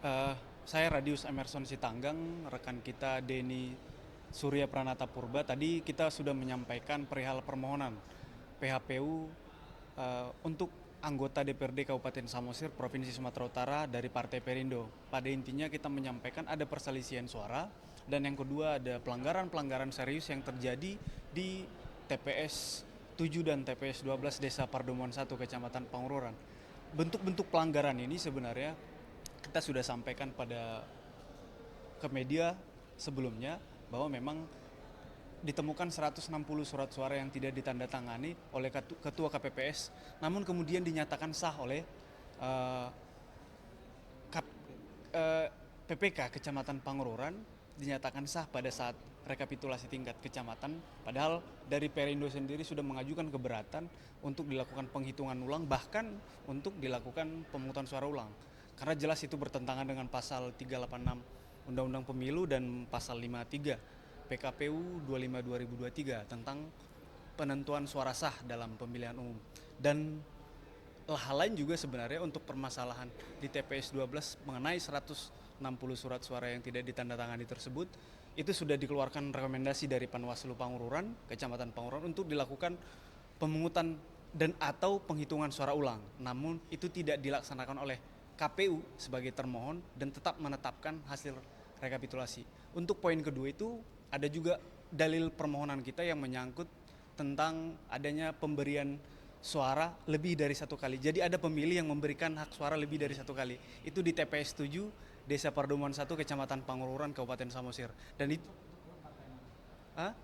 Eh, saya Radius Emerson Sitanggang, rekan kita Denny Surya Pranata Purba. Tadi kita sudah menyampaikan perihal permohonan PHPU untuk anggota DPRD Kabupaten Samosir Provinsi Sumatera Utara dari Partai Perindo. Pada intinya kita menyampaikan ada perselisihan suara dan yang kedua ada pelanggaran-pelanggaran serius yang terjadi di TPS 7 dan TPS 12 Desa Pardomuan 1 Kecamatan Pangururan. Bentuk-bentuk pelanggaran ini sebenarnya kita sudah sampaikan ke media sebelumnya bahwa memang ditemukan 160 surat suara yang tidak ditandatangani oleh ketua KPPS, namun kemudian dinyatakan sah oleh uh, PPK Kecamatan Pangururan, dinyatakan sah pada saat rekapitulasi tingkat kecamatan, padahal dari Perindo sendiri sudah mengajukan keberatan untuk dilakukan penghitungan ulang, bahkan untuk dilakukan pemungutan suara ulang. Karena jelas itu bertentangan dengan pasal 386 Undang-Undang Pemilu dan pasal 53 PKPU 25 2023 tentang penentuan suara sah dalam pemilihan umum. Dan hal lain juga sebenarnya untuk permasalahan di TPS 12 mengenai 160 surat suara yang tidak ditandatangani tersebut, itu sudah dikeluarkan rekomendasi dari Panwaslu Pangururan, Kecamatan Pangururan untuk dilakukan pemungutan dan atau penghitungan suara ulang. Namun itu tidak dilaksanakan oleh KPU sebagai termohon dan tetap menetapkan hasil rekapitulasi. Untuk poin kedua itu ada juga dalil permohonan kita yang menyangkut tentang adanya pemberian suara lebih dari satu kali. Jadi ada pemilih yang memberikan hak suara lebih dari satu kali. Itu di TPS 7 Desa Pardomuan 1 Kecamatan Pangururan Kabupaten Samosir. Dan ah,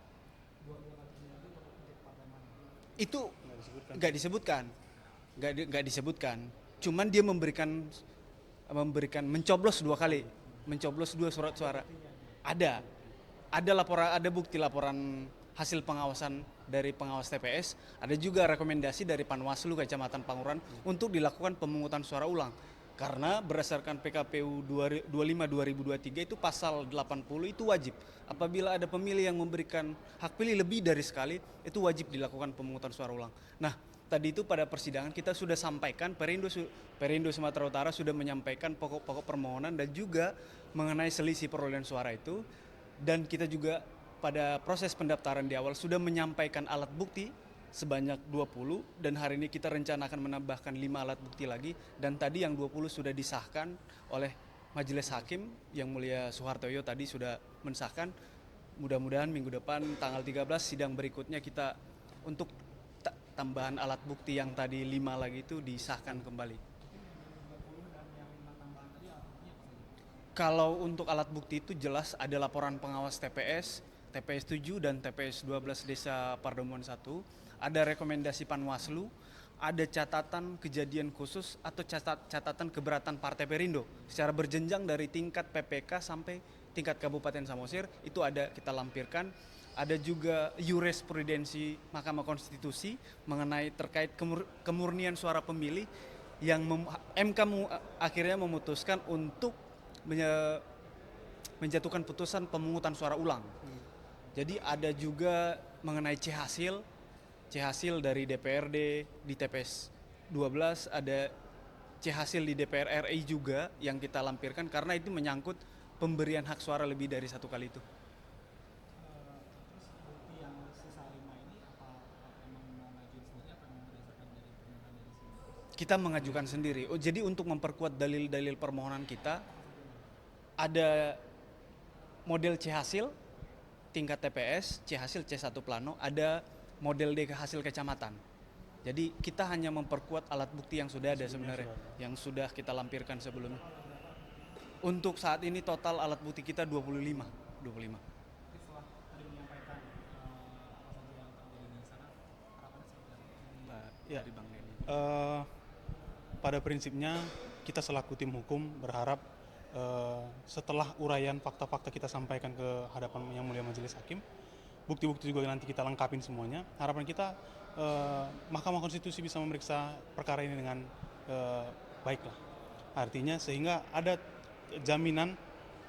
itu nggak disebutkan, nggak disebutkan. Cuman dia memberikan mencoblos dua kali, mencoblos dua surat suara. Ada, ada laporan, ada bukti laporan hasil pengawasan dari pengawas TPS, ada juga rekomendasi dari Panwaslu Kecamatan Pangururan untuk dilakukan pemungutan suara ulang. Karena berdasarkan PKPU 25 2023 itu pasal 80 itu wajib. Apabila ada pemilih yang memberikan hak pilih lebih dari sekali, itu wajib dilakukan pemungutan suara ulang. Nah, tadi itu pada persidangan kita sudah sampaikan, Perindo Sumatera Utara sudah menyampaikan pokok-pokok permohonan dan juga mengenai selisih perolehan suara itu. Dan kita juga pada proses pendaftaran di awal sudah menyampaikan alat bukti sebanyak 20 dan hari ini kita rencana akan menambahkan 5 alat bukti lagi dan tadi yang 20 sudah disahkan oleh Majelis Hakim yang Mulia Soehartoyo tadi sudah mensahkan. Mudah-mudahan minggu depan tanggal 13 sidang berikutnya kita untuk tambahan alat bukti yang tadi 5 lagi itu disahkan kembali. Kalau untuk alat bukti itu jelas ada laporan pengawas TPS 7 dan TPS 12 Desa Pardomuan 1, ada rekomendasi Panwaslu, ada catatan kejadian khusus atau catatan keberatan Partai Perindo secara berjenjang dari tingkat PPK sampai tingkat Kabupaten Samosir, itu ada kita lampirkan. Ada juga jurisprudensi Mahkamah Konstitusi mengenai terkait kemurnian suara pemilih yang MK akhirnya memutuskan untuk menjatuhkan putusan pemungutan suara ulang. Jadi ada juga mengenai C hasil dari DPRD di TPS 12, ada C hasil di DPR RI juga yang kita lampirkan karena itu menyangkut pemberian hak suara lebih dari satu kali itu. Kita mengajukan sendiri. Oh, jadi untuk memperkuat dalil-dalil permohonan kita, ada model C hasil tingkat TPS, C hasil C1 plano, ada model D hasil kecamatan. Jadi kita hanya memperkuat alat bukti yang sudah ada sebenarnya, yang sudah kita lampirkan sebelumnya. Untuk saat ini total alat bukti kita 25. 25. Ya, Dari Bang Neni. pada prinsipnya kita selaku tim hukum berharap setelah uraian fakta-fakta kita sampaikan ke hadapan Yang Mulia Majelis Hakim, bukti-bukti juga nanti kita lengkapin semuanya. Harapan kita Mahkamah Konstitusi bisa memeriksa perkara ini dengan baik lah. Artinya sehingga ada jaminan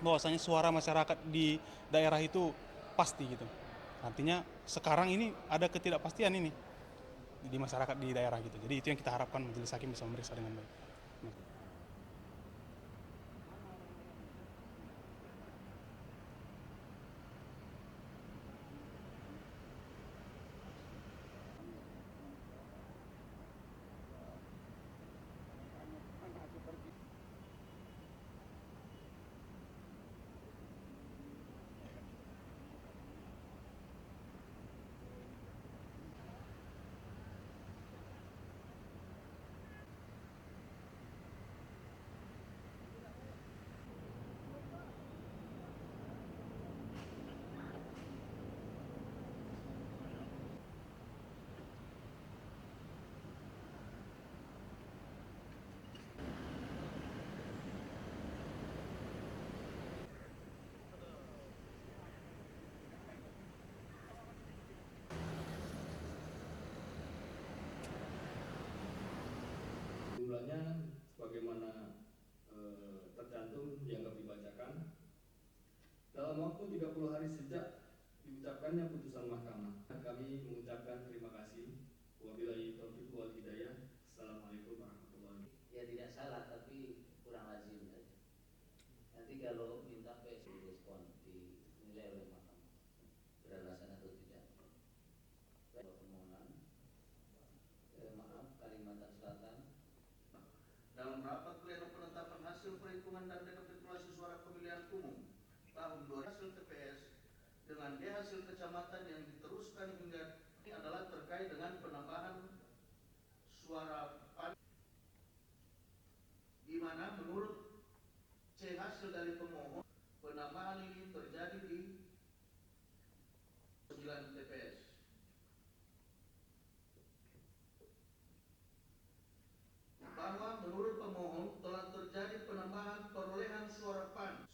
bahwasanya suara masyarakat di daerah itu pasti gitu. Artinya sekarang ini ada ketidakpastian ini di masyarakat di daerah gitu. Jadi itu yang kita harapkan majelis hakim bisa memeriksa dengan baik. sebagaimana tercantum dianggap dibacakan. Dalam waktu 30 hari sejak diucapkannya putusan mahkamah, kami mengucapkan terima kasih. Wabillahi taufiq wal hidayah. Assalamualaikum warahmatullahi wabarakatuh. Ya tidak salah, tapi kurang lazim saja. Nanti kalau minta PS respon dinilai oleh mahkamah beralasan atau tidak. Permohonan, maaf, Kalimantan Selatan. Dalam rapat pleno penetapan hasil perhitungan dan rekapitulasi suara pemilihan umum tahun 2000 hasil TPS dengan hasil kecamatan yang diteruskan hingga ini adalah terkait dengan penambahan suara PAN, di mana menurut C hasil dari pemohon penambahan ini terjadi di 9 TPS. Bahwa menurut pemohon telah terjadi penambahan perolehan suara PAN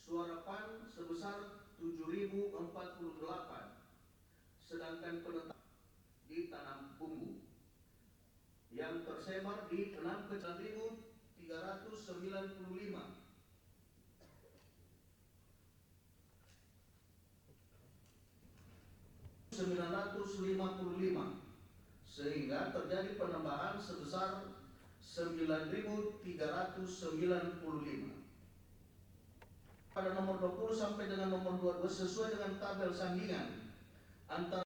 sebesar 7.048, sedangkan penetapan di Tanam Bumbu yang tersebar di 6.955, sehingga terjadi penambahan sebesar 9.395. Pada nomor 20 sampai dengan nomor 22 sesuai dengan tabel sandingan antara